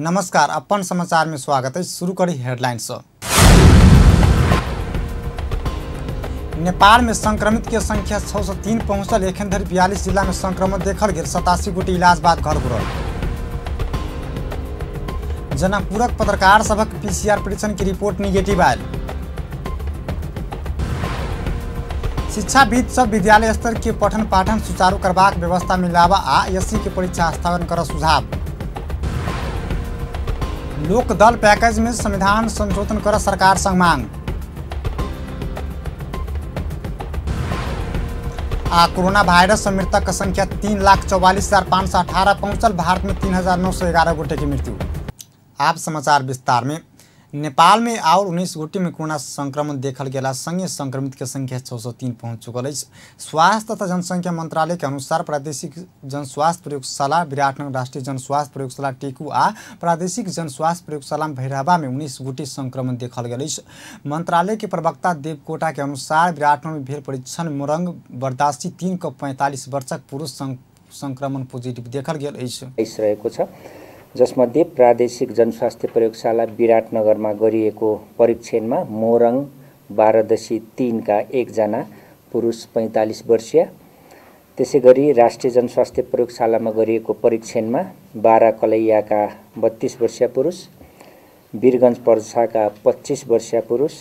नमस्कार, अपन समाचार में स्वागत है। शुरू करी हेडलाइंस। नेपाल में संक्रमित के संख्या 603 पहुंचल। एखन धरि 42 जिला में संक्रमण देखल गेल। 87 गोटे इलाज बाद घर घुरल। जनकपुरक पत्रकार सभक PCR परीक्षण की रिपोर्ट निगेटिव आयल। शिक्षाविद सब विद्यालय स्तर के पठन पाठन सुचारू करबाक व्यवस्था में लावा आ SC के परीक्षा स्थगन कर सुझाव। लोक दल पैकेज में संविधान संशोधन कर सरकार संग मांग। कोरोना वायरस से मृतक संख्या 3,44,518 पहुंचल। भारत में 3,911 गोटे की मृत्यु। आप समाचार विस्तार में। नेपाल में और 19 गोटे में कोरोना संक्रमण देखल गेला संगे संक्रमित के संख्या 603 पहुंच चुकल है। स्वास्थ्य तथा जनसंख्या मंत्रालय के अनुसार प्रादेशिक जनस्वास्थ्य प्रयोगशाला विराटनगर, राष्ट्रीय जनस्वास्थ्य प्रयोगशाला टेकू आ प्रादेशिक जनस्वास्थ्य प्रयोगशाला भैरहवा में 19 गोटे संक्रमण देखल गेल। मंत्रालय के प्रवक्ता देवकोटा के अनुसार विराटनगर में भेल परीक्षण मोरंग बर्दासी 3 क 45 वर्षक पुरुष संक्रमण पोजिटिभ देखल गेल छ। जसमध्ये प्रादेशिक जनस्वास्थ्य प्रयोगशाला विराटनगरमा गरिएको परीक्षणमा मोरङ 12.3 का 1 जना पुरुष 45 वर्षीय, त्यसैगरी राष्ट्रिय जनस्वास्थ्य प्रयोगशालामा गरिएको परीक्षणमा 12 कलैयाका 32 वर्षीय पुरुष, वीरगञ्ज पर्साका 25 वर्षीय पुरुष,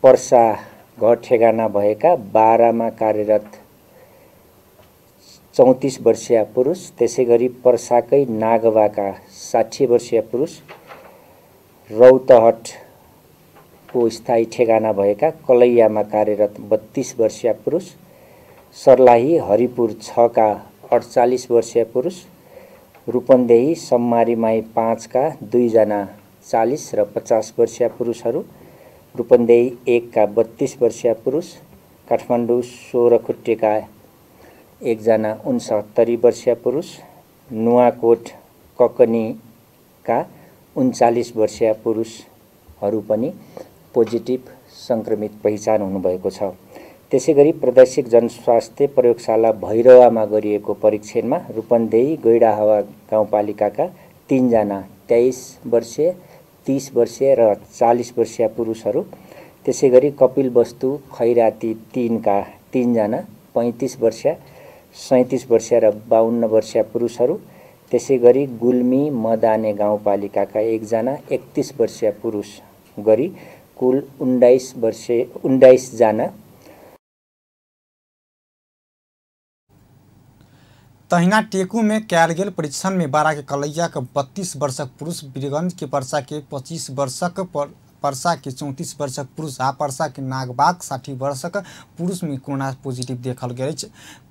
पर्सा घर ठेगाना भएका 12 मा कार्यरत 34 वर्षीय पुरुष, त्यसैगरी पर्साकै नागवाका 60 वर्षीय पुरुष, रौतहटको स्थायी ठेगाना भएका कलैयामा कार्यरत 32 वर्षीय पुरुष, सर्लाही हरिपुर 6 का 48 वर्षीय पुरुष, रूपन्देही सम्मारीमाई 5 का 2 जना 40 र 50 वर्षीय पुरुषहरू, रूपन्देही 1 का 32 वर्षीय पुरुष, काठमाडौँ 16 खुट्टेका 1 जना 69 वर्षीय पुरुष, नुवाकोट ककनीका 39 वर्षीय पुरुषहरू पनि पोजिटिभ संक्रमित पहिचान हुनुभएको छ। त्यसैगरी प्रादेशिक जनस्वास्थ्य प्रयोगशाला भैरवामा गरिएको परीक्षणमा रूपन्देही गैडाहावा गाउँपालिकाका 3 जना 23 वर्षीय, 30 वर्षीय र 40 वर्षीय पुरुषहरू, त्यसैगरी कपिलवस्तु खैराती 3 का 3 जना 35 वर्षीय, 37 वर्षीय र 52 वर्षीय पुरुषहरू, त्यसैगरी गुल्मी मदाने गाउँपालिकाका 1 जना 31 वर्षीय पुरुष गरी कुल 19 जना। तहिना टेकू में कैल गेल परीक्षण में 12 के कलैया के 32 वर्षक पुरुष, वीरगंज के पर्सा के 25 वर्षक पर्सा के 34 वर्षक पुरुष आ पर्सा के नागबाग 60 वर्षक पुरुष में कोरोना पोजिटिव देखल गेल।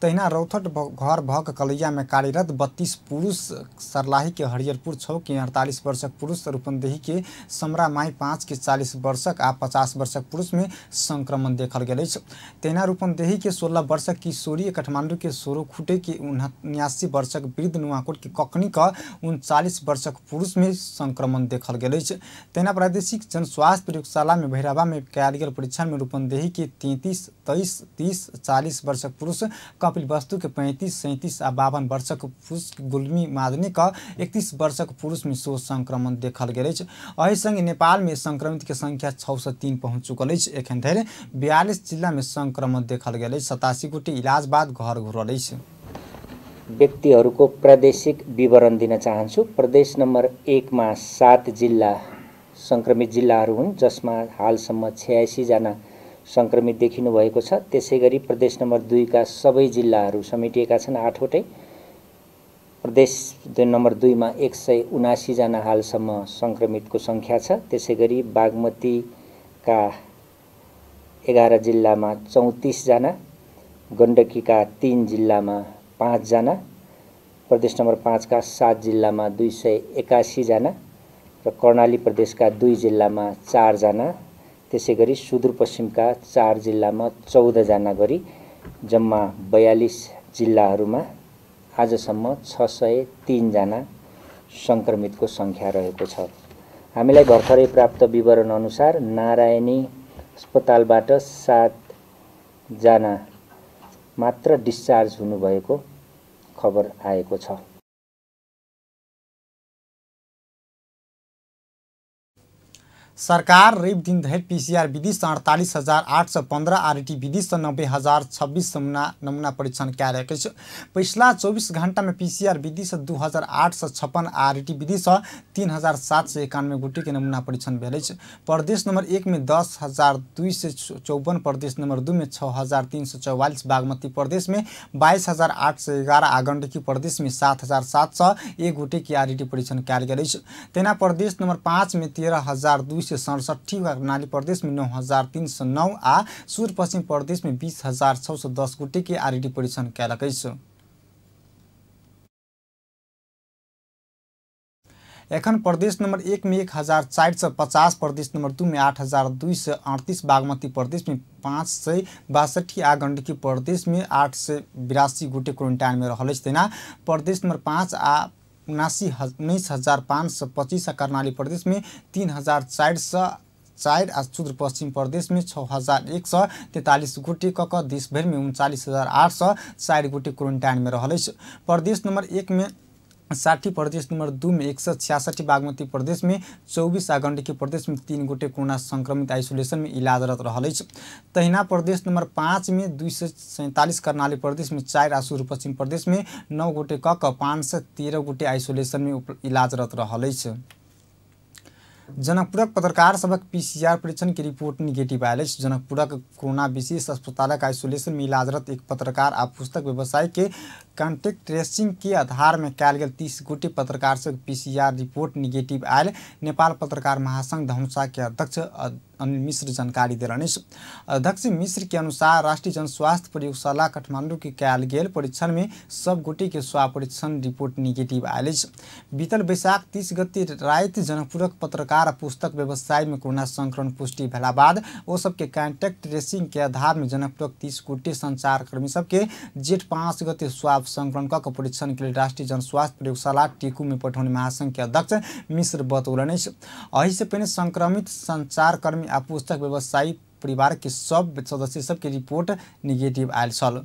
तहिना रौथट घर भक कलैया में कार्यरत 32 पुरुष, सरलाही के हरियरपुर 6 के 48 वर्षक पुरुष, रूपन्देही के समरा माई 5 के 40 वर्षक आ 50 वर्षक पुरुष में संक्रमण देखल गेल। तहिना रूपन्देही के 16 वर्षक किशोरी, काठमाडौँ के 16 खुटे के 79 वर्षक वृद्ध, नुवाकोट के ककनी का 39 वर्षक पुरुष में संक्रमण देखल गेल। तहिना प्रादेशिक जनस्वास्थ्य प्रयोगशाला में भैरहवा में कैल गेल परीक्षण में रूपन्देही के 33, 23, 30, 40 वर्षक पुरुष, कपिलवस्तु के 35, 37 आ 52 वर्षक पुरुष, गुल्मी मादनी का 31 वर्षक पुरुष में सो संक्रमण देखल गेल। एहि संग नेपाल में संक्रमित के संख्या 603 पहुंच चुकल। एखन धरि 42 जिला में संक्रमण देखल गेल। 87 गोटे इलाज बाद घर घुरल। व्यक्तिहरूको प्रादेशिक विवरण दिन चाहन्छु। प्रदेश नम्बर 1 मा 7 जिल्ला संक्रमित जिल्लाहरू हुन्, जसमा हालसम्म 86 जना संक्रमित देखिनु भएको छ। त्यसैगरी प्रदेश नम्बर 2 का सबै जिल्लाहरू समेटिएका छन् 8 वटै। प्रदेश नम्बर 2 मा 179 जना हालसम्म संक्रमितको संख्या छ। त्यसैगरी बागमतीका 11 जिल्लामा 34 जना, गण्डकीका 3 जिल्लामा 5 जना, प्रदेश नम्बर 5 का 7 जिल्लामा 281 जना र कर्णाली प्रदेशका 2 जिल्लामा 4 जना, त्यसैगरी सुदूरपश्चिमका 4 जिल्लामा 14 जना गरी जम्मा 42 जिल्लाहरूमा आजसम्म 603 जना संक्रमितको संख्या रहेको छ। हामीलाई भर्खरै प्राप्त विवरण अनुसार नारायणी अस्पतालबाट 7 जना मात्र डिस्चार्ज हुनुभएको खबर आएको छ। सरकार रवि दिन धरि पीसीआर विधि से 48,815 आरटी विधि से 90,026 नमूना परीक्षण कयल अछि। पिछला 24 घंटा में पीसीआर विधि से 2,856 आरटी विधि से 3,791 गोटे के नमूना परीक्षण भेल अछि। प्रदेश नंबर 1 में 10,254, प्रदेश नंबर 2 में 6,344, बागमती प्रदेश में 22,811 आ गंडकी प्रदेश में 7,701 गोटे की आरटी परीक्षण कयल गेल अछि। तेना प्रदेश नंबर 5 में 13,267, कर्णाली प्रदेश में 9,309 आ सुदूर पश्चिम प्रदेश में 20,610 गोटे के आरटी परीक्षण कयलक अछि। एखन प्रदेश नंबर 1 में 1,450, प्रदेश नंबर 2 में 8,238, बागमती प्रदेश में 562 आ गंडकी प्रदेश में 882 गोटे क्वारंटाइन में रहल अछि। तेना प्रदेश नंबर 5 आ 19,525, कर्णाली प्रदेश में 3,404 आ सुदूर पश्चिम प्रदेश में 6,143 गोटे कऽ देश भर में 39,804 गोटे क्वारंटाइन में रहल अछि। प्रदेश नंबर 1 में 60, प्रदेश नंबर 2 में 166, बागमती प्रदेश में 24 आ गंडकी प्रदेश में 3 गोटे कोरोना संक्रमित आइसोलेशन में इलाजरत रहल अछि। तहिना प्रदेश नंबर 5 में 247, कर्णाली प्रदेश में 4 आ सुदूर पश्चिम प्रदेश में 9 गोटे कऽ 513 गोटे आइसोलेशन में इलाजरत रहल अछि। जनकपुरक पत्रकार सबक पीसीआर परीक्षण की रिपोर्ट निगेटिव आयल अछि। जनकपुरक कोरोना विशेष अस्पतालक आइसोलेशन में इलाजरत एक पत्रकार आ पुस्तक व्यवसायी के कॉन्टैक्ट ट्रेसिंग के आधार में कयल गेल 30 गोटे पत्रकार सबक PCR report negative oil Nepal पत्रकार महासंघ धनुषा के अध्यक्ष अनिल मिश्र जानकारी देलनि। अध्यक्ष मिश्र के अनुसार राष्ट्रीय जनस्वास्थ्य प्रयोगशाला काठमांडू के कयल गेल परीक्षण में सब गोटे के स्वाब परीक्षण रिपोर्ट निगेटिव आयल अछि। बीतल बैसाख 30 गते राति जनकपुरक पत्रकार आ पुस्तक व्यवसाय में कोरोना संक्रमण पुष्टि भेला बाद ओ सबके कॉन्टैक्ट ट्रेसिंग के आधार में जनकपुरक 30 गोटे संचारकर्मी सबके जेठ 5 गते स्वाब संक्रमण कऽ परीक्षण के लिए राष्ट्रीय जनस्वास्थ्य प्रयोगशाला टेकू में पठौने महासंघ के अध्यक्ष मिश्र बतौलनि। एहि से पहिने संक्रमित संचारकर्मी आ पुस्तक व्यवसायी परिवार के सब सदस्य सबके रिपोर्ट निगेटिव आयल छल।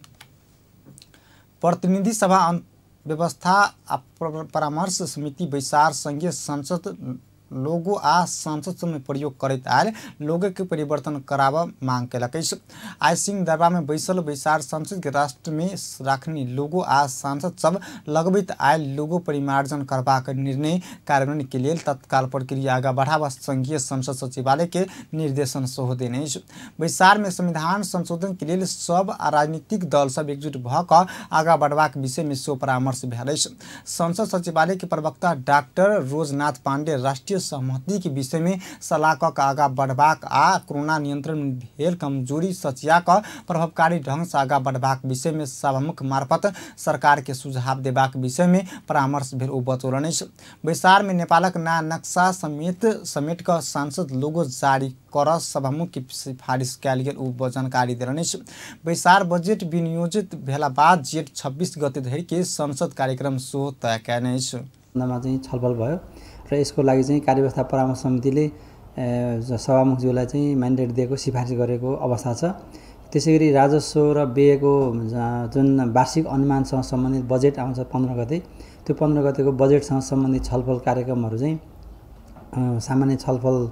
प्रतिनिधि सभा व्यवस्था आ परामर्श समिति बैसार संघीय संसद लोगो आ संसद में प्रयोग करैत आयल लोगो के परिवर्तन कराबऽ मांग कयलक अछि। आइ सिंह दरबार में बैसल बैसार संसद के राष्ट्र में राखनी लोगो आ सांसद सब लगबैत आयल लोगो परिमार्जन करबाक निर्णय कार्यान्वयन के लिए तत्काल प्रक्रिया आगा बढ़ाबऽ संघीय संसद सचिवालय के निर्देशन सेहो देने अछि। बैसार में संविधान संशोधन के लिए सब राजनीतिक दल सब एकजुट भऽ कऽ आगा बढ़बाक विषय में सेहो परामर्श भेल अछि। संसद सचिवालय के प्रवक्ता डॉक्टर रोजनाथ पांडे राष्ट्रीय सहमति के विषय में सलाह कऽ आगा बढ़बाक आ कोरोना नियंत्रण में भेल कमजोरी सचिया कऽ प्रभावकारी ढंग से आगा बढ़बाक विषय में सभामुख मार्फत सरकार के सुझाव देबाक विषय में परामर्श भेल ओ बतौलनि। बैसार में नेपालक नया नक्शा समेट कऽ सांसद लोगो जारी कर सभामुख की सिफारिश कयल गेल ओ जानकारी देलनि। बैसार बजेट विनियोजित भेला बाद जेठ 26 गते धरि के संसद कार्यक्रम सेहो तय कयने अछि। छलफल भयो र यसको लागि चाहिँ कार्यव्यवस्था परामर्श समितिले सभामुखज्यूलाई चाहिँ म्यान्डेट दिएको सिफारिस गरेको अवस्था छ। त्यसैगरी राजस्व र व्ययको जुन वार्षिक अनुमानसँग सम्बन्धित बजेट आउँछ 15 गते, त्यो 15 गतेको बजेटसँग सम्बन्धित छलफल कार्यक्रमहरू चाहिँ सामान्य छलफल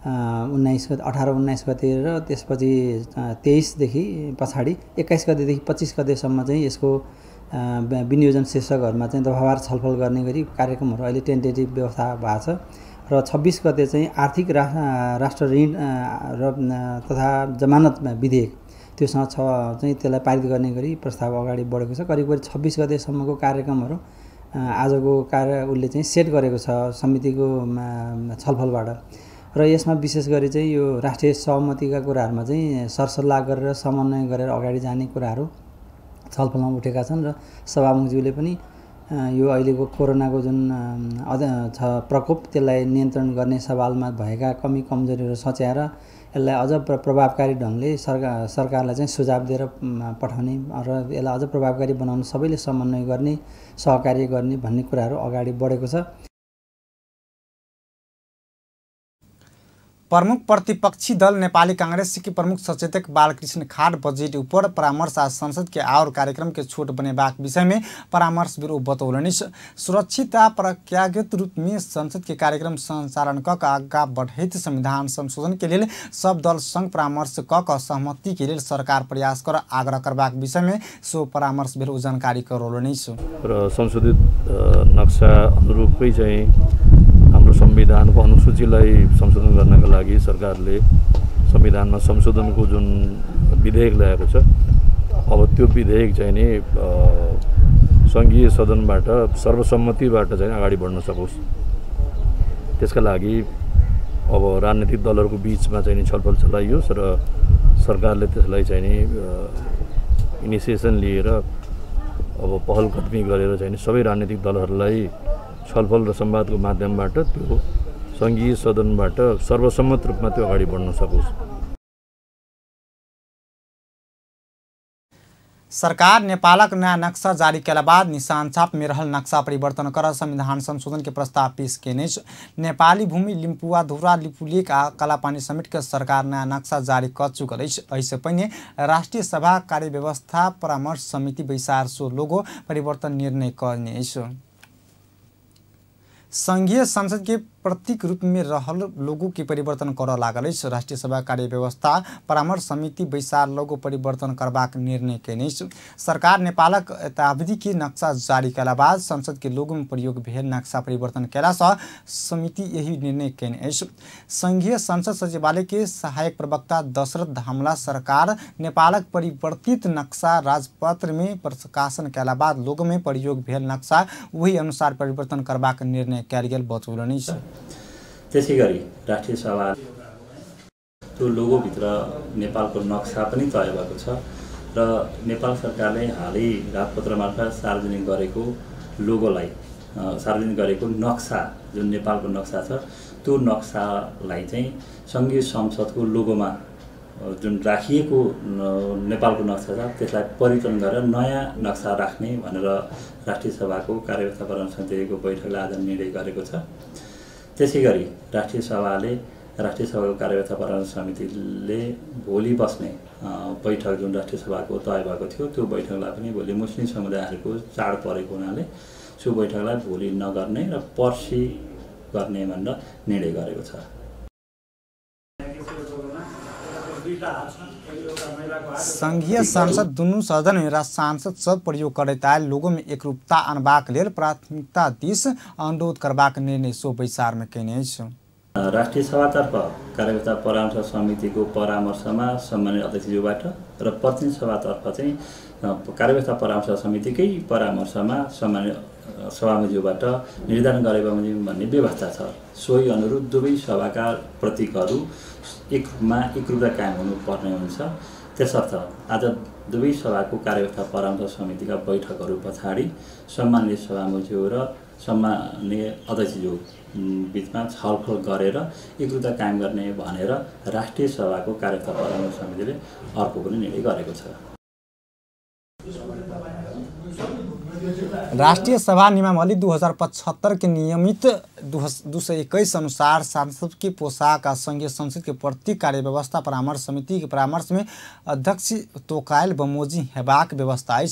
18-19 गते र त्यसपछि 23 देखि पछाडि 21 गतेदेखि 25 गतेसम्म चाहिँ यसको विनियोजन शीर्षकहरूमा चाहिँ दफावार छलफल गर्ने गरी कार्यक्रमहरू अहिले टेन्टेटिभ व्यवस्था भएको छ र 26 गते चाहिँ आर्थिक राष्ट्र ऋण र तथा जमानत विधेयक त्योसँग चाहिँ त्यसलाई पारित गर्ने गरी प्रस्ताव अगाडि बढेको छ। करिब 26 गतेसम्मको कार्यक्रमहरू आजको उसले चाहिँ सेट गरेको छ समितिको छलफलबाट र यसमा विशेष गरी चाहिँ यो राष्ट्रिय सहमतिका कुराहरूमा चाहिँ सरसल्लाह गरेर समन्वय गरेर अगाडि जाने कुराहरू छलफलमा उठेका छन् र सभामुखज्यूले पनि यो अहिलेको कोरोनाको जुन प्रकोप त्यसलाई नियन्त्रण गर्ने सवालमा भएका कमी कमजोरीहरू सच्याएर यसलाई अझ प्रभावकारी ढङ्गले सरकारलाई चाहिँ सुझाव दिएर पठाउने र यसलाई अझ प्रभावकारी बनाउन सबैले समन्वय गर्ने सहकार्य गर्ने भन्ने कुराहरू अगाडि बढेको छ। प्रमुख प्रतिपक्षी दल नेपाली कांग्रेस के प्रमुख सचेतक बालकृष्ण खाड़ बजेट ऊपर परामर्श आ संसद के और कार्यक्रम के छोट बनेबाक विषय में परामर्श ब्यूरो बतौलनि। सुरक्षित आ प्रक्रियागत रूप में संसद के कार्यक्रम संचालन कऽ आगा बढ़ैत संविधान संशोधन के लिए सब दल संग परामर्श कऽ सहमति के लिए सरकार प्रयास कर आग्रह करबाक विषय में सो परामर्श ब्यूरो जानकारी करौलनि। र संशोधित नक्सा अनुरूपकै चाहिँ हाम्रो संविधानको अनुसूचीलाई संशोधन गर्नका लागि सरकारले संविधानमा संशोधनको जुन विधेयक ल्याएको छ, अब त्यो विधेयक चाहिँ नि संघीय सदनबाट सर्वसम्मतिबाट चाहिँ अगाडि बढ्न सकोस्, त्यसका लागि अब राजनीतिक दलहरूको बीचमा चाहिँ नि छलफल चलाइयोस् र सरकारले त्यसलाई चाहिँ नि इनिसिएसन लिएर अब पहल कदमी गरेर चाहिँ सबै राजनीतिक दलहरूलाई छलफल र संवादको माध्यमबाट त्यो संघीय सदनबाट सर्वसम्मत रूपमा त्यो अगाडि बढ्न सकोस्। सरकार नेपालक नया नक्शा जारी केला बाद निशान छाप में रहल नक्शा परिवर्तन कर संविधान संशोधन के प्रस्ताव पेश केने। नेपाली भूमि लिम्पुवा धुरा लिपुलेक आ कलापानी समेट के सरकार नया नक्शा जारी कर चुकल। ऐसे पहले राष्ट्रीय सभा कार्यव्यवस्था परामर्श समिति बैसार सो लोगो परिवर्तन निर्णय करने। संघीय संसद के प्रतीक रूप में रहल लोगो के परिवर्तन कर लागल। राष्ट्रीय सभा कार्यव्यवस्था परामर्श समिति बैसार लोगो परिवर्तन करबाक निर्णय केने। सरकार नेपालक यथावधि के नक्शा जारी केला बाद संसद के लोगो में प्रयोग भेल नक्शा परिवर्तन केला सँ समिति यही निर्णय केने। संघीय संसद सचिवालय के सहायक प्रवक्ता दशरथ धामला सरकार नेपालक परिवर्तित नक्शा राजपत्र में प्रकाशन केला बाद लोगो में प्रयोग भेल नक्शा वही अनुसार परिवर्तन करबाक निर्णय कयल गेल बतौलनि। त्यसै गरी राष्ट्रिय सभा त्यो लोगोभित्र नेपालको नक्सा पनि तय भएको छ र नेपाल सरकारले हालै राजपत्र मार्फत सार्वजनिक गरेको लोगोलाई सार्वजनिक गरेको नक्सा जुन नेपालको नक्सा छ त्यो नक्सालाई चाहिँ संघीय संसदको लोगोमा जुन राखिएको नेपालको नक्सा छ त्यसलाई परिवर्तन गरेर नयाँ नक्सा राख्ने भनेर राष्ट्रिय सभाको कार्यव्यवस्था परामर्श समितिको बैठकले आज निर्णय गरेको छ। त्यसै गरी राष्ट्रिय सभाको कार्यव्यवस्था परामर्श समितिले भोलि बस्ने बैठक जुन राष्ट्रिय सभाको तय भएको थियो त्यो बैठकलाई पनि भोलि मुस्लिम समुदायहरूको चाड परेको हुनाले सो बैठकलाई भोलि नगर्ने र पर्सि गर्ने भनेर निर्णय गरेको छ। संघीय संसद दुनू सदन में सांसद सब प्रयोग करैत आयल लोगो में एकरूपता आनबाक लेल प्राथमिकता दिस अनुरोध करबाक निर्णय सो बैसार में केने। राष्ट्रिय सभातर्फ कार्यव्यवस्था परामर्श समितिको परामर्शमा सम्मानित अध्यक्षज्यूबाट र प्रतिनिधि सभातर्फ चाहिँ कार्यव्यवस्था परामर्श समितिकै परामर्शमा सम्मानित सभामुखज्यूबाट निर्धारण गरे बमोजिम भन्ने व्यवस्था छ। सोही अनुरूप दुवै सभाका प्रतीकहरू एकरूपता कायम हुनुपर्ने हुन्छ। त्यसर्थ आज दुवै सभाको कार्यव्यवस्था परामर्श समितिका बैठकहरू पछाडि सम्माननीय सभामुखज्यू र सम्माननीय अध्यक्षज्यू बीचमा छलफल गरेर एकरूपता कायम गर्ने भनेर राष्ट्रिय सभाको कार्यव्यवस्था परामर्श समितिले अर्को पनि निर्णय गरेको छ। राष्ट्रीय सभा नियमावली 2075 के नियमित 221 अनुसार सांसद के पोशाक और संघीय संसद के प्रतीक कार्यव्यवस्था परामर्श समिति के परामर्श में अध्यक्ष तोकायल बमोजी हेबाक व्यवस्था है।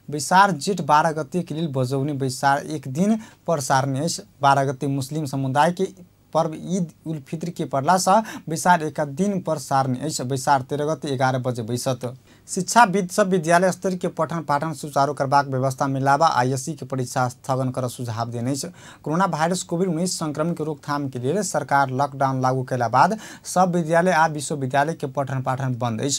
बैसार जेठ 12 गते के लिए बजौनी बैसार एक दिन पर सारने। 12 गते मुस्लिम समुदाय के पर्व ईद उल फित्र के पड़ला से बैसार एक दिन पर सारने। बैसार 13 गते 11 बजे बैसत। शिक्षाविद सब विद्यालय स्तर के पठन पाठन सुचारू करबाक व्यवस्था में लावा आईएससी की परीक्षा स्थगन कर सुझाव देने। कोरोना वायरस कोविड-19 संक्रमण के रोकथाम के लिए सरकार लॉकडाउन लागू केला बाद सब विद्यालय आ विश्वविद्यालय के पठन पाठन बंद है।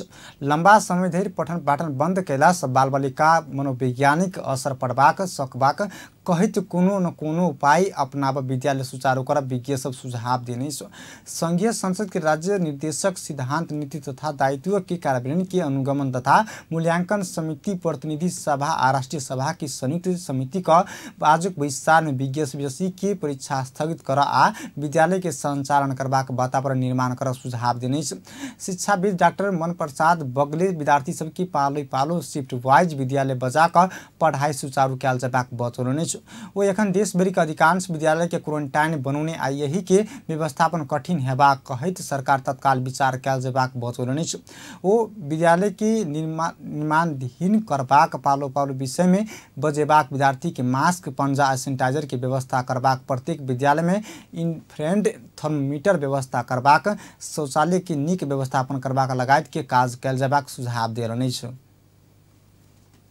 लंबा समय धरि पठन पाठन बंद केला से बाल बालिका मनोवैज्ञानिक असर पड़बाक सकबाक कहित कोनो न कोनो उपाय अपनाब विद्यालय सुचारू कर विज्ञ सब सुझाव देने। संघीय संसद के राज्य निर्देशक सिद्धांत नीति तथा दायित्व के कार्यान्वयन के अनुगमन तथा मूल्यांकन समिति प्रतिनिधि सभा आ राष्ट्रीय सभा की संयुक्त समिति का आज बैसार में विज्ञ के परीक्षा स्थगित कर आ विद्यालय के संचालन करबाक वातावरण निर्माण कर सुझाव देने। शिक्षाविद डॉक्टर मन प्रसाद बगले विद्यार्थी सबकी पालो शिफ्ट वाइज विद्यालय बजा कर पढ़ाई सुचारू कैल जबाक बतौलने। वो एखन देशभरि के अधिकांश विद्यालय के क्वारंटाइन बनाने आ यही के के व्यवस्थापन कठिन हेबाक कहैत सरकार तत्काल विचार कयल जेबाक बतौलनि अछि। ओ विद्यालय के निर्माणाधीन करबाक पालो पालो विषय में बजेबाक विद्यार्थी के मास्क, पंजा आ सैनिटाइजर के व्यवस्था करबाक, प्रत्येक विद्यालय में इन्फ्रारेड थर्मोमीटर व्यवस्था करबाक, शौचालय के नीक व्यवस्थापन करबाक लगायत के काज कयल जेबाक सुझाव देलनि अछि।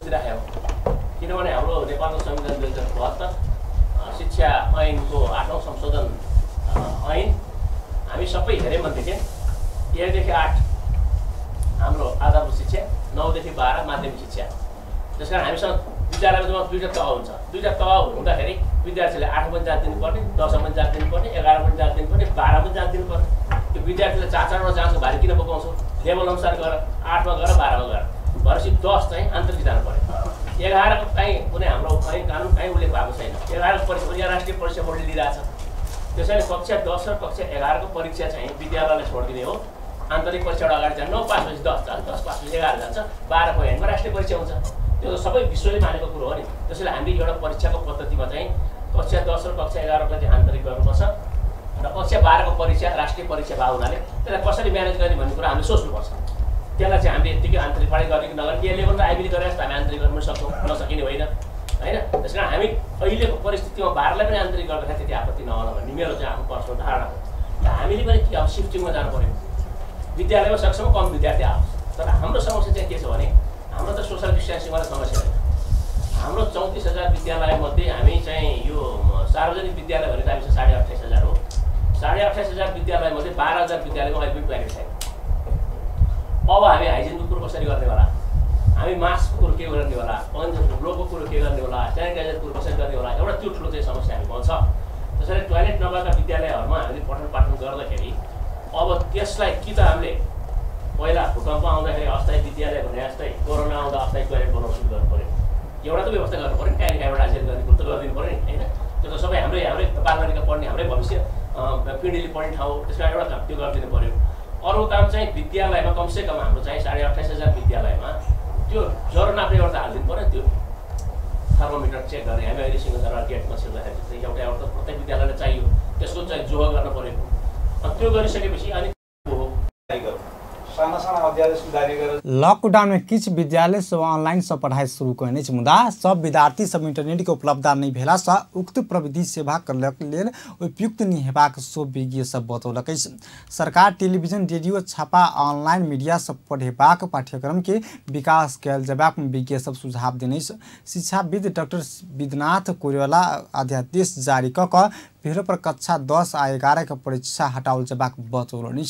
किनभने हाम्रो नेपालको संविधान 2072 शिक्षा ऐनको 8औं संशोधन ऐन हामी सबै हेऱ्यौँ भनेदेखि 1 देखि 8 हाम्रो आधारभूत शिक्षा, 9 देखि 12 माध्यमिक शिक्षा। त्यसकारण हामीसँग विद्यालयमा दुईटा तह हुन्छ। दुईटा तह हुँदाखेरि विद्यार्थीले 8 पनि जात दिनुपर्ने, 10 पनि जात दिनुपर्ने, 11 पनि जात दिनुपर्ने, 12 पनि जात दिनुपर्ने। त्यो विद्यार्थीले 4-4वटा जातको भारी किन बोकाउँछौ? लेभल अनुसार गर, 8 मा गर, 12 मा गर। भनेपछि 10 चाहिँ आन्तरिक जानु पर्यो। 11 को कहीँ कुनै हाम्रो ऐन कानुन कहीँ उल्लेख भएको छैन। 11 को परीक्षा यहाँ राष्ट्रिय परीक्षा बोर्डले लिइरहेछ। त्यसैले कक्षा 10 र कक्षा 11 को परीक्षा चाहिँ विद्यालयलाई छोडिदिने हो। आन्तरिक परीक्षाबाट अगाडि जान्छ, 9 पास भएपछि 10 जान्छ, 10 पास भएपछि 11 जान्छ, 12 को ऐनमा राष्ट्रिय परीक्षा हुन्छ। त्यो त सबै विश्वले मानेको कुरो हो नि। त्यसैले हामीले एउटा परीक्षाको पद्धतिमा चाहिँ कक्षा 10 र कक्षा 11 को चाहिँ आन्तरिक गर्नुपर्छ र कक्षा 12 को परीक्षा राष्ट्रिय परीक्षा भएको हुनाले त्यसलाई कसरी म्यानेज गर्ने भन्ने कुरा हामीले सोच्नुपर्छ। त्यसलाई चाहिँ हामीले यत्तिकै आन्तरिक पढाइ गर्ने कि नगर्ने, ए लेभल र आइबी गरेर जस्तो हामी आन्तरिक गर्न सक्छौँ, नसकिने होइन होइन। त्यसकारण हामी अहिलेको परिस्थितिमा 12लाई पनि आन्तरिक गर्दाखेरि त्यति आपत्ति नहोला भन्ने मेरो चाहिँ आफ्नो पर्सनल धारणा हो। र हामीले पनि के अब सिफ्टिङमा जानु पर्यो। विद्यालयमा सक्छौँ कम विद्यार्थी आओस्, तर हाम्रो समस्या चाहिँ के छ भने हाम्रो त सोसल डिस्टेन्सिङवाला समस्या होइन। हाम्रो 34,000 विद्यालयमध्ये हामी चाहिँ यो सार्वजनिक विद्यालय भनेको हामीसँग 28,500 हो। 28,500 विद्यालयमध्ये 12,000 विद्यालयमा अहिले पनि टोयलेट छैन। अब हामी हाइजिनको कुरो कसरी गर्ने होला, हामी मास्कको कुरो के गर्ने होला, ग्लोभको कुरो के गर्ने होला, सेनिटाइजर कुरो कसरी गर्ने होला, एउटा त्यो ठुलो चाहिँ समस्या हामीसँग छ। त्यसैले टोयलेट नभएका विद्यालयहरूमा हामीले पठन पाठन गर्दाखेरि अब त्यसलाई कि त हामीले पहिला भूकम्प आउँदाखेरि अस्थायी विद्यालय भने जस्तै कोरोना आउँदा अस्थायी टोयलेट बनाउनु सुरु गर्नु पऱ्यो। एउटा त व्यवस्था गर्नु पऱ्यो नि, कहीँ कहीँबाट आइसकेर गर्ने कुरो त गरिदिनु पऱ्यो नि होइन। त्यो त सबै हाम्रै बालबालिका पढ्ने, हाम्रै भविष्य पिँढीले पढ्ने ठाउँ, त्यसमा एउटा काम त्यो गरिदिनु पऱ्यो। अरू काम चाहिँ विद्यालयमा कमसेकम हाम्रो चाहिँ 28,500 विद्यालयमा त्यो ज्वरो नाप्ने एउटा हालिदिनु पऱ्यो। त्यो थर्मोमिटर चेक गर्ने हामी अहिले सिंहदरबार गेटमा छिर्दाखेरि चाहिँ एउटा प्रत्येक विद्यालयलाई चाहियो, त्यसको चाहिँ जोह गर्नु पऱ्यो। अनि त्यो गरिसकेपछि अनि लॉकडाउन में किछ विद्यालय सब ऑनलाइन से पढ़ाई शुरू करने मुदा सब विद्यार्थी सब इंटरनेट के उपलब्धता नहीं भेला से उक्त प्रविधि सेवा करलक लेल उपयुक्त नहीं हेबाक सो विज्ञ सब बतौलक। सरकार टेलीविजन, रेडियो, छापा, ऑनलाइन मीडिया सब पढ़ेबाक पाठ्यक्रम के विकास कयल जेबाक विज्ञ सब सुझाव देने। शिक्षाविद डॉक्टर विद्यनाथ कोइराला अध्यादेश जारी क पहले पर कक्षा 10 आ 11 का परीक्षा हटाओल जेबाक बतौलनि।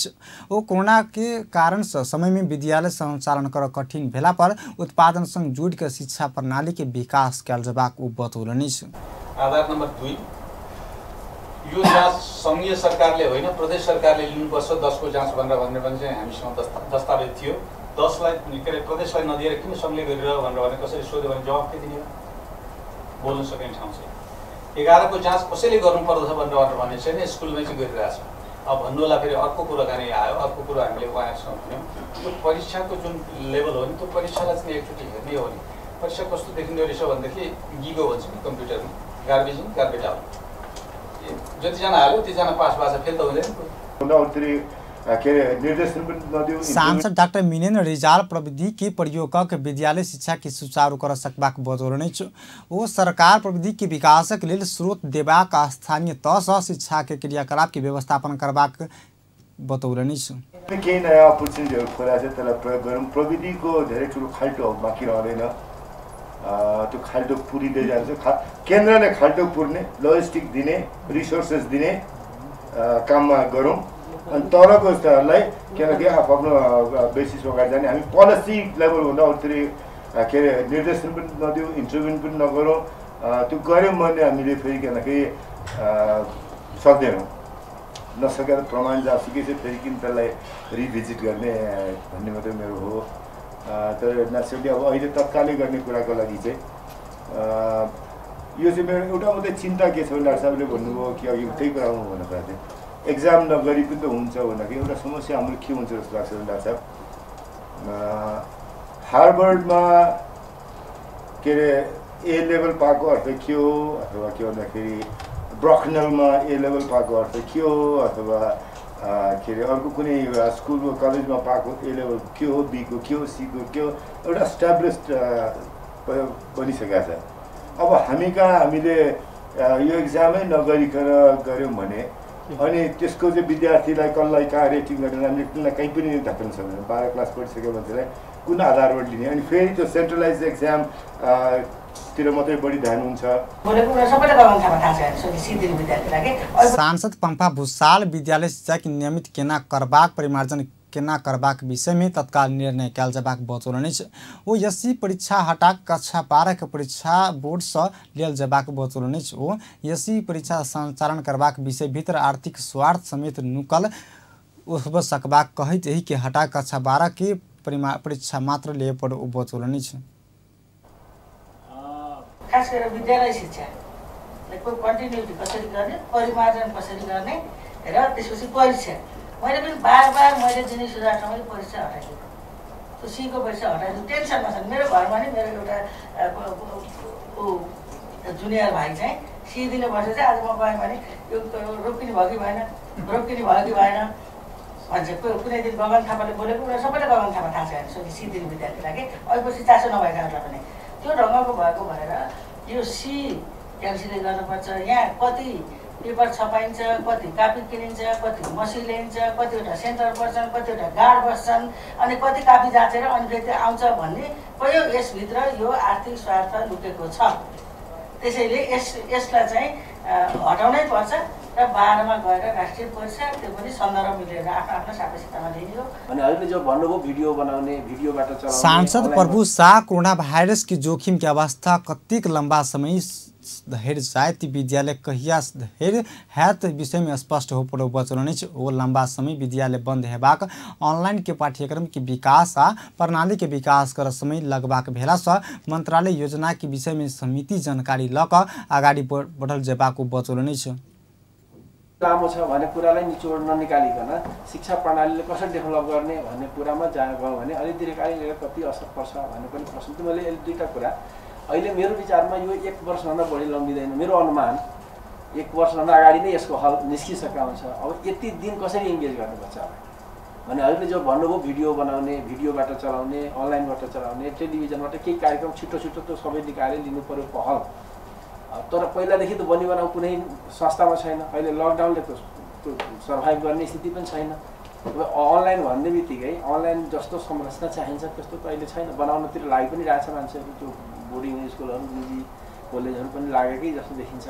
ओ कोरोना के कारण से समय में विद्यालय संचालन कर कठिन भेला पर उत्पादन संग जोड़ के शिक्षा प्रणाली के विकास कयल जेबाक उ बतौलनि। आधार नंबर 2 यो जाँच संघीय सरकारले होइन प्रदेश सरकारले लिनुपर्छ 10 को जाँच भनेर पनि चाहिँ हामीसँग दस्तावेज थियो। 10 लाई के प्रदेशलाई नदिएर किन संघले गरिरह भनेर कसरी सोध्यो भने जवाफ के दिने बोल्न सकिने ठाउँ चाहिँ 11 को जाँच कसैले गर्नुपर्दछ भनेर भने चाहिँ स्कुलमै चाहिँ गरिरहेछ। अब भन्नु होला फेरि अर्को कुराकानी आयो, अर्को कुरा हामीले उहाँहरूसँग भन्यौँ त्यो परीक्षाको जुन लेभल हो नि त्यो परीक्षालाई चाहिँ एकचोटि हेर्ने हो नि परीक्षा कस्तो देखिँदो रहेछ भनेदेखि गिगो भन्छ नि कम्प्युटरमा गार्बेज इन गार्बेज आउट, जतिजना हाल्यो त्यतिजना पास भएको छ, फेल त हुँदैन। सांसद डॉक्टर मिनेन्द्र रिजाल प्रविधि के प्रयोग कर विद्यालय शिक्षा के सुचारू कर सकबाक बतौलनि। ओ सरकार प्रविधि के विकासक लेल स्रोत देबाक स्थानीय तह से शिक्षा के क्रियाकलाप के व्यवस्थापन करबाक बतौलनि। केही नयाँ अपर्चुनिटीहरू खोला छ त्यसलाई प्रयोग गरौँ। प्रविधिको धेरै ठुलो खाल्टो बाँकी रहँदैन, त्यो खाल्टो पुरिँदै जान्छ। केन्द्रले खाल्टो पुर्ने, लजिस्टिक दिने, रिसोर्सेस दिने काममा गरौँ। अनि तलको स्तरलाई किनकि आफ्नो बेसिसमा अगाडि जाने हामी पोलिसी लेभलभन्दा अरूतिर के अरे निर्देशन पनि नदिउँ, इन्टरभ्युन पनि नगरौँ। त्यो गऱ्यौँ भने हामीले फेरि किनकि सक्दैनौँ, नसकेर प्रमाण जहाँसुकै चाहिँ फेरि किन त्यसलाई रिभिजिट गर्ने भन्ने मात्रै मेरो हो। तर नेचुरली अब अहिले तत्कालै गर्ने कुराको लागि चाहिँ यो चाहिँ मेरो एउटा मात्रै चिन्ता के छ भने डाक्टर साहबले भन्नुभयो कि अघि त्यही कुरा भन्नु पर्छ एक्जाम नगरी पनि त हुन्छ भन्दाखेरि एउटा समस्या हाम्रो के हुन्छ जस्तो लाग्छ भने डाक्टर साहब हार्वर्डमा के अरे ए लेभल पाएको अर्थ के हो अथवा के भन्दाखेरि ब्रकनलमा ए लेभल पाएको अर्थ के हो अथवा के अरे अर्को कुनै स्कुलको कलेजमा पाएको ए लेभल के हो, बीको के हो, सीको के हो, एउटा इस्टाब्लिस्ड बनिसकेको छ। अब हामी कहाँ हामीले यो एक्जामै नगरिकन गऱ्यौँ भने अनि त्यसको चाहिँ विद्यार्थीलाई कसलाई कहाँ रेटिङ गरेर हामीले कहीँ पनि धक्कन सक्दैन। 12 क्लास पढिसक्यो मान्छेलाई कुन आधारबाट लिने, अनि फेरि त्यो सेन्ट्रलाइज एक्जाम तिर मात्रै बढी ध्यान हुन्छ। सांसद पम्फा भूषाल विद्यालय शिक्षा की नियमित केना करबाक परिमार्जन केना करबाक विषय में तत्काल निर्णय कयल जयबाक बतौलनि अछि। ओ एससी परीक्षा हटा कक्षा 12 के परीक्षा बोर्ड से लेल जयबाक बतौलनि अछि। ओ एससी परीक्षा संचालन करबाक विषय भीतर आर्थिक स्वार्थ समेत नुकल उठब सकबाक कहैत एहि के हटा कक्षा 12 के परीक्षा मात्र लिए पर बतौलनि अछि। खास गरेर विद्यालय शिक्षाको कन्टिन्युटी कसरी गर्ने, परिमार्जन कसरी गर्ने र त्यसपछि परीक्षा। मैले पनि बार मैले दिने सुझाव छ, मैले परीक्षा हटाइदिएँ, त्यो सीको परीक्षा हटाइदिएँ। टेन्सनमा छन्। मेरो घरमा नि मेरो एउटा जुनियर भाइ चाहिँ सी दिने वर्ष चाहिँ आज म गएँ भने यो रोकिने भयो कि भएन भन्छ। कुनै दिन गगन थापाले बोलेको र सबैलाई गगन थापा थाहा छ होइन, सी दिने विद्यार्थीलाई कि अहिलेपछि चासो नभएकाहरूलाई पनि त्यो ढङ्गको भएको भएर यो सी क्यान्सिल गर्नुपर्छ। यहाँ कति पेपर छपाइन्छ, कति कापी किनिन्छ, कति मसी ल्याइन्छ, कतिवटा सेन्टर बस्छन्, कतिवटा गार्ड बस्छन्, अनि कति कापी जाँचेर अनि फेरि आउँछ भन्ने कयो यसभित्र यो आर्थिक स्वार्थ लुकेको छ। त्यसैले यसलाई चाहिँ हटाउनै पर्छ र 12 मा गएर राष्ट्रिय परीक्षा त्यो पनि सन्दर्भ मिलेर आफ्नो सापेक्षतामा लिने हो। अनि अहिले जो भन्नुभयो भिडियो बनाउने, भिडियोबाट चलाउने। सांसद प्रभु शाह कोरोना वायरस की जोखिम की अवस्था कतिक लंबा समय धैर्य जायत विद्यालय कहिया धैर्य हैत विषय में स्पष्ट हो पड़ो बतौलनि अछि। ओ लंबा समय विद्यालय बंद हेबाक, ऑनलाइन के पाठ्यक्रम के विकास आ प्रणाली के विकास कर समय लगबाक भेला सँ मंत्रालय योजना के विषय में समिति जानकारी ल क अगाडि बढ़ल जेबाक बतौलनि अछि। लामो छ भन्ने कुरालाई निचोड ननिकालिकन शिक्षा प्रणालीले कसरी डेभलप गर्ने भन्ने कुरामा गयो भने अलि दीर्घकालीन कति असर पर्छ भन्ने पनि प्रश्न। मैले दुईटा कुरा अहिले मेरो विचारमा यो 1 वर्षभन्दा बढी लम्बिँदैन। मेरो अनुमान 1 वर्षभन्दा अगाडि नै यसको हल निस्किसकेको हुन्छ। अब यति दिन कसरी इन्गेज गर्ने बच्चालाई भने अहिले जो भन्नुभयो भिडियो बनाउने, भिडियोबाट चलाउने, अनलाइनबाट चलाउने, टेलिभिजनबाट केही कार्यक्रम छिटो त्यो सबै निकालेर लिनु पर्यो पहल। तर पहिलादेखि त बनी बनाउ कुनै संस्थामा छैन। अहिले लकडाउनले त सर्भाइभ गर्ने स्थिति पनि छैन। अनलाइन भन्ने बित्तिकै अनलाइन जस्तो संरचना चाहिन्छ त्यस्तो त अहिले छैन। बनाउनतिर लागि पनि रहेछ मान्छेहरू, त्यो बोर्डिङ स्कुलहरू, निजी कलेजहरू पनि लागेकै जस्तो देखिन्छ।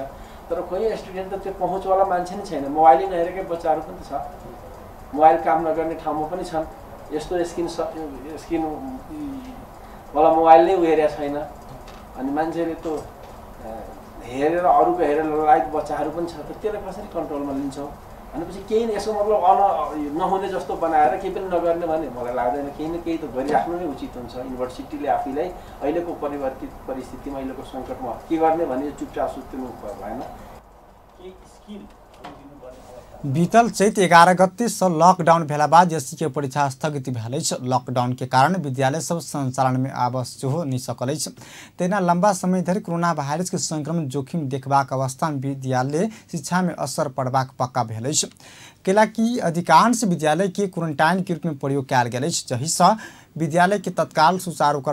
तर कोही स्टुडेन्ट त त्यो पहुँचवाला मान्छे नै छैन। मोबाइलै नहेरेकै बच्चाहरू पनि त छ, मोबाइल काम नगर्ने ठाउँमा पनि छन्। यस्तो स्किन वाला मोबाइल नै हेरेको छैन। अनि मान्छेले त्यो हेरेर अरूको हेरेर लाइक बच्चाहरू पनि छ। त त्यसलाई कसरी कन्ट्रोलमा लिन्छौँ भनेपछि केही यसको मतलब नहुने जस्तो बनाएर केही पनि नगर्ने भने मलाई लाग्दैन। केही न केही त गरिराख्नु नै उचित हुन्छ। युनिभर्सिटीले आफैलाई अहिलेको परिवर्तित परिस्थितिमा, अहिलेको सङ्कटमा के गर्ने भने चुपचाप सुत्नु भएन। केही स्किल बीतल चैत 11 गते से लॉकडाउन भेला बाद एससी के परीक्षा स्थगित भेल अछि। लॉकडाउन के कारण विद्यालय सब संचालन में आबय सेहो नहि सकल अछि। तहिना लंबा समय धरि कोरोना वायरस के संक्रमण जोखिम देखबाक अवस्था में विद्यालय शिक्षा में असर पड़बाक पक्का भेल अछि। कैलाकि अधिकांश विद्यालय के क्वारंटाइन के रूप में प्रयोग कयल गेल अछि, जाहि सँ विद्यालय के तत्काल सुचारू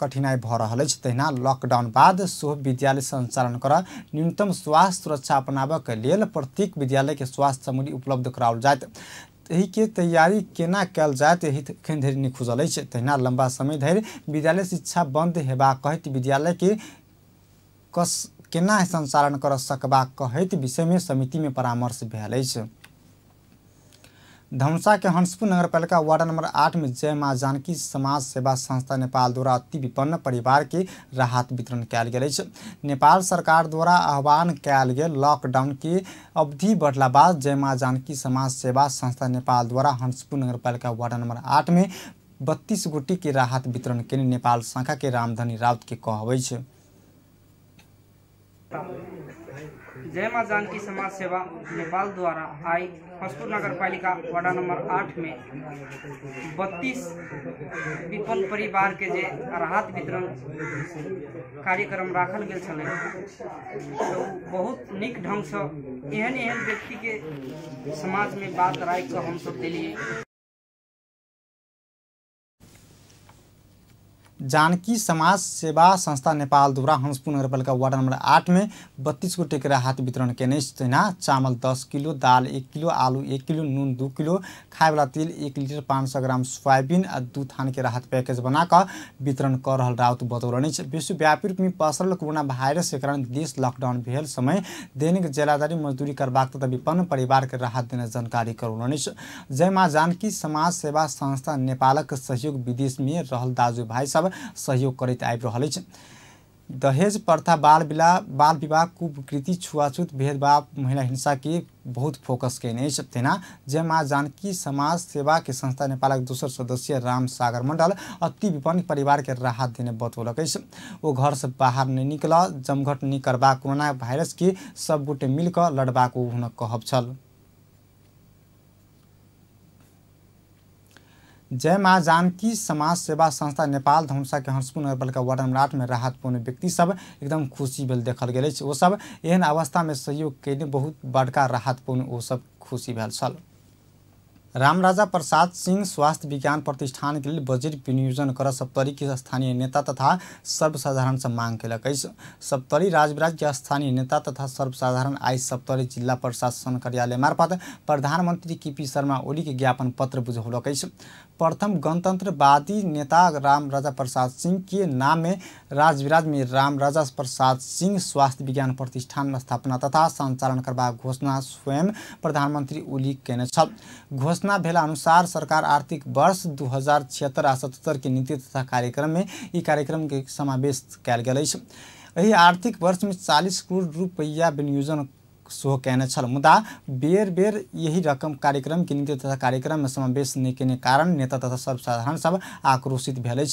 कठिनाई भ रहल अछि। तहिना लॉकडाउन बाद सेहो विद्यालय संचालन कर न्यूनतम स्वास्थ्य सुरक्षा अपनाबक लेल प्रत्येक विद्यालय के स्वास्थ्य सामग्री उपलब्ध कराओल जायत। एहि के तैयारी केना कयल जायत एहि एखन धरि नहि खुजल अछि। तहिना लंबा समय धरि विद्यालय शिक्षा बंद हेबाक कहैत विद्यालय के केना संचालन कर सकबाक कहैत विषय में समिति में परामर्श भेल अछि। धनुषा के हंसपुर नगरपालिका वार्ड नंबर 8 में जय मां जानकी समाज सेवा संस्था नेपाल द्वारा अति विपन्न परिवार के राहत वितरण कयल गेल अछि। नेपाल सरकार द्वारा आह्वान कयल गेल लॉकडाउन के अवधि बढ़ला बाद जय मां जानकी समाज सेवा संस्था नेपाल द्वारा हंसपुर नगरपालिका वार्ड नंबर 8 में 32 गोटी के राहत वितरण केने नेपाल शाखा के रामधनी राउत के कहबै छै। जय मां जानकी समाज सेवा नेपाल द्वारा आई हंसपुर नगर पालिका वार्ड नंबर 8 में 32 विपन्न परिवार के जे राहत वितरण कार्यक्रम राखल गेल छलै, तो बहुत निक ढंग से एहन व्यक्ति के समाज में बात राख के हम सब दिलिए। जानकी समाज सेवा संस्था नेपाल द्वारा हंसपुर नगरपालिका वार्ड नंबर 8 में 32 को टेक राहत वितरण केने छैन। चामल 10 किलो, दाल 1 किलो, आलू 1 किलो, नून 2 किलो, खाएवाला तेल 1 लीटर, 500 ग्राम सोयाबीन आ 2 थान के राहत पैकेज बनाकर वितरण कर रहल राउत बतौलनि। विश्वव्यापी रूप में पसरल कोरोना वायरस के कारण देश लॉकडाउन भेल समय दैनिक जेलादारी मजदूरी करबाक तथा विपन्न परिवार के राहत देने जानकारी करौलनि। जय मां जानकी समाज सेवा संस्था नेपालक सहयोग विदेश में रहल दाजु भाई सब सहयोग करैत आबि रहल अछि। दहेज प्रथा, बाल विवाह, कुकृति, छुआछूत, भेदभाव, महिला हिंसा के बहुत फोकस केने छथिन। जय मां जानकी समाज सेवा के संस्था नेपालक दोसर सदस्य राम सागर मंडल अति विपन्न परिवार के राहत देने बतौलक अछि। वो घर से बाहर नहीं निकल, जमघट नहीं करबा, कोरोना वायरस के सब गोटे मिलकर लड़बाक हुन कहब छल। जय मां जानकी समाज सेवा संस्था नेपाल धनुषा के हंसपुर नगरपालिका वार्ड नंबर 8 में राहत पाउने व्यक्ति सब एकदम खुशी भेल देखल गेल। वो सब एहन अवस्था में सहयोग केने बहुत बड़का राहत पाउने वो सब खुशी भेल छल। रामराजा प्रसाद सिंह स्वास्थ्य विज्ञान प्रतिष्ठान के लिए बजट विनियोजन कर सप्तरी के स्थानीय नेता तथा सर्वसाधारण से मांग केलक। सप्तरी राजविराज के स्थानीय नेता तथा सर्वसाधारण आई सप्तरी जिला प्रशासन कार्यालय मार्फत प्रधानमंत्री केपी शर्मा ओली के ज्ञापन पत्र बुझौलक। प्रथम गणतंत्रवादी नेता रामराजा प्रसाद सिंह के नाम में राजविराज में रामराजा प्रसाद सिंह स्वास्थ्य विज्ञान प्रतिष्ठान स्थापना तथा संचालन करबा घोषणा स्वयं प्रधानमंत्री ओली केने छल। घोषणा भेला अनुसार सरकार आर्थिक वर्ष 2076-77 के नीति तथा कार्यक्रम में ई कार्यक्रम के समावेश कयल गेल अछि। एही आर्थिक वर्ष में 40 करोड़ रुपया विनियोजन सो कहने छल, मुदा बेर बेर यही रकम कार्यक्रम के नीति तथा कार्यक्रम में समावेश नहीं केने कारण नेता तथा सर्वसाधारण सब आक्रोशित भेल।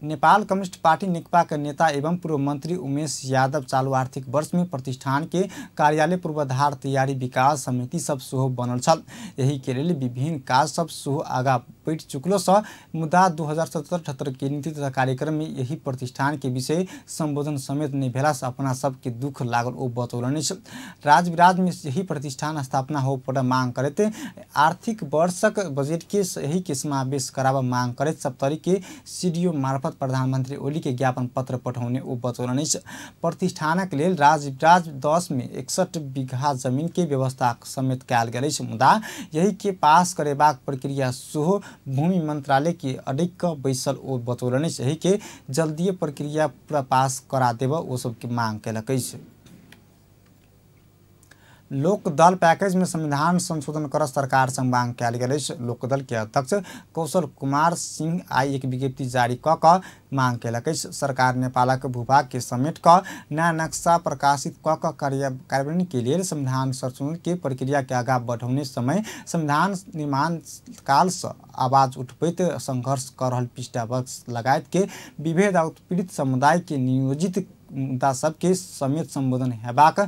नेपाल कम्युनिस्ट पार्टी नेकपा के नेता एवं पूर्व मंत्री उमेश यादव चालू आर्थिक वर्ष में प्रतिष्ठान के कार्यालय पूर्वाधार तैयारी विकास समिति सब सेहो बनल छल। यही के लिए विभिन्न काज सब सेहो आगा बढ़ चुकलो स, मुदा 2077-78 के नीति तथा कार्यक्रम में यही प्रतिष्ठान के विषय संबोधन समेत नहीं भेला से अपना सबके दुख लागल ओ बतौलनि। राजविराज में यही प्रतिष्ठान स्थापना हो पड़ मांग करते आर्थिक वर्षक बजट के यही के समावेश करावा मांग करते सप्तरी के सीडीओ मार्फत प्रधानमंत्री ओली के ज्ञापन पत्र पठाउने ओ बतौलनि। प्रतिष्ठानक लेल राजविराज 10 में 61 बीघा जमीन के व्यवस्था समेत कयल गेल अछि, मुदा यही के पास करेबाक प्रक्रिया सेहो भूमि मंत्रालय के अडिक बैसल ओ बतौलनि। यही के जल्दीय प्रक्रिया पूरा पास करा देब ओ सब के मांग केलक अछि। लोकदल पैकेज में संविधान संशोधन कर सरकार से मांग कयल गेल। लोकदल के अध्यक्ष कौशल कुमार सिंह आई एक विज्ञप्ति जारी क मांग केलक। सरकार नेपालक भूभाग के समेट क नया नक्शा प्रकाशित क कार्यान्वयन के लिए संविधान संशोधन के प्रक्रिया के आगा बढ़ाउने समय संविधान निर्माण काल से आवाज उठबैत संघर्ष कर रहल पिछड़ा वर्ग लगायत के विभेद आ उत्पीड़ित समुदाय के नियोजित मुद्दा सबके समेत संबोधन हेबाक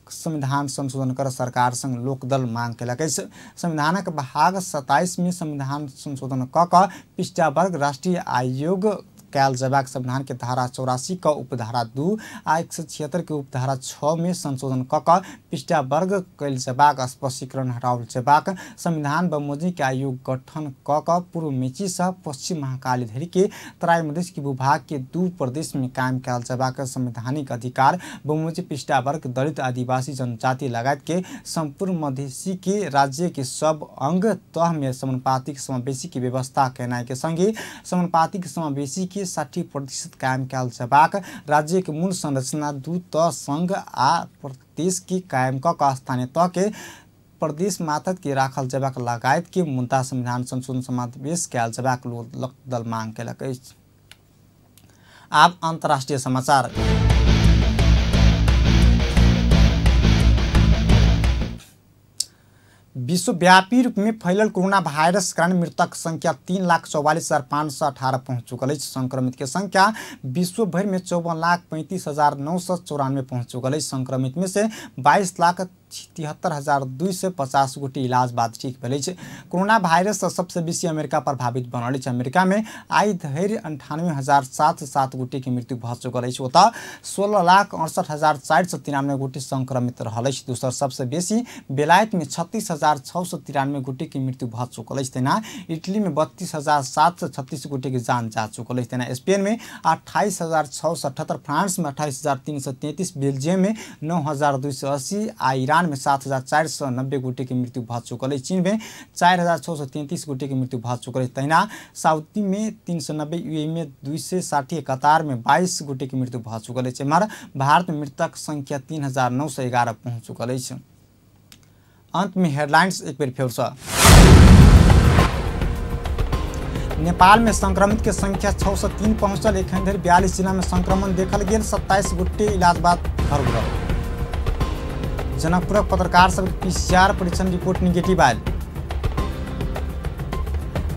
संविधान संशोधन कर सरकार संग लोकदल मांग केलक। संविधानक भाग 27 में संविधान संशोधन क पिछड़ा वर्ग राष्ट्रीय आयोग कयल जयबाक संविधान के धारा 84 का उपधारा 2 आ 176 के उपधारा 6 में संशोधन क पिछड़ा वर्ग कयल जयबाक स्पष्टीकरण हटाओल जयबाक संविधान बमोजिम के आयोग गठन क पूर्व मेची सह पश्चिम महाकाली धरि के तराई मधेश के भूभाग के 2 प्रदेश में कायम कयल जयबाक संवैधानिक अधिकार बमोजिम पिछड़ा वर्ग दलित आदिवासी जनजाति लगायत के संपूर्ण मधेसी के राज्य के सब अंग तह में समानुपातिक समावेशी की व्यवस्था केनाई के संगे समानुपातिक समावेशी के 60% कायम कयल जयबाक राज्य के मूल संरचना 2 तह संघ आ प्रदेश की कायम क स्थानीय तह के प्रदेश मातहत के राखल जयबाक लगायत के मुद्दा संविधान संशोधन समावेश कयल जयबाक लोकदल मांग केलक अछि। आब अंतर्राष्ट्रीय समाचार। विश्वव्यापी रूप में फैलल कोरोना वायरस कारण मृतक संख्या 3,44,518 पहुँच चुकल है। संक्रमित के संख्या विश्व भर में 54,35,994 पहुँच चुकल है। संक्रमित में से 22,73,250 गोटी इलाज बाद ठीक भेल है। कोरोना वायरस सबसे बेसी अमेरिका प्रभावित बनल है। अमेरिका में आई धरि 98,707 गोटी की मृत्यु भ चुकल है। ओतऽ 16,68,493 गोटी संक्रमित रहल है। दोसर सबसे बेसी बेलायत में 36,693 गोटी की मृत्यु भ चुकल है। तेना इटली में 32,736 गोटी की जान जा चुकल है। तेना स्पेन में 28,678, फ्रांस में 28,333, बेल्जियम में 9,280, ईरान में 7,490 गोटी की मृत्यु भ चुकल है। चीन में 4,633 गोटी की मृत्यु भ चुकल है। तहिना सऊदी में 390, यूएई में 260, कतार में 22 गोटी की मृत्यु भ चुकल है। एम्हर भारत में मृतक संख्या 3,911 पहुँच चुकल है। अंत में हेडलाइंस एक बार फिर से। नेपाल में संक्रमित के संख्या 603 पहुंचल। एखन धरि 42 जिला में संक्रमण देखल गेल। 27 गोटे इलाज बाद घर गुजरल। जनकपुरक पत्रकार सब PCR परीक्षण रिपोर्ट निगेटिव आयल।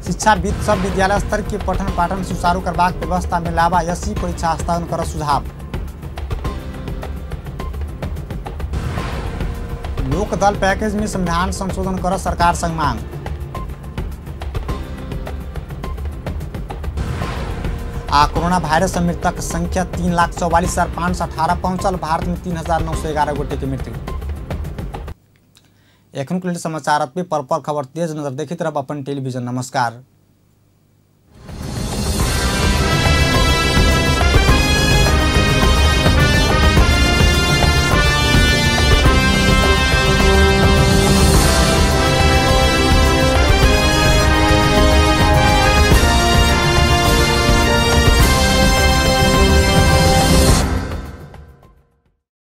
शिक्षाविद सब विद्यालय स्तर के पठन पाठन सुचारू करबाक व्यवस्था में लावा। SC परीक्षा स्थगन कर सुझाव। लोक दल पैकेज में संविधान संशोधन कर सरकार संग मांग। कोरोना वायरस से मृतक संख्या 3,44,518 पहुंचल। भारत में 3,911 गोटे की मृत्यु। एखन के लिए समाचार पे पर खबर तेज नजर देखित रहब अपन टेलीविजन। नमस्कार।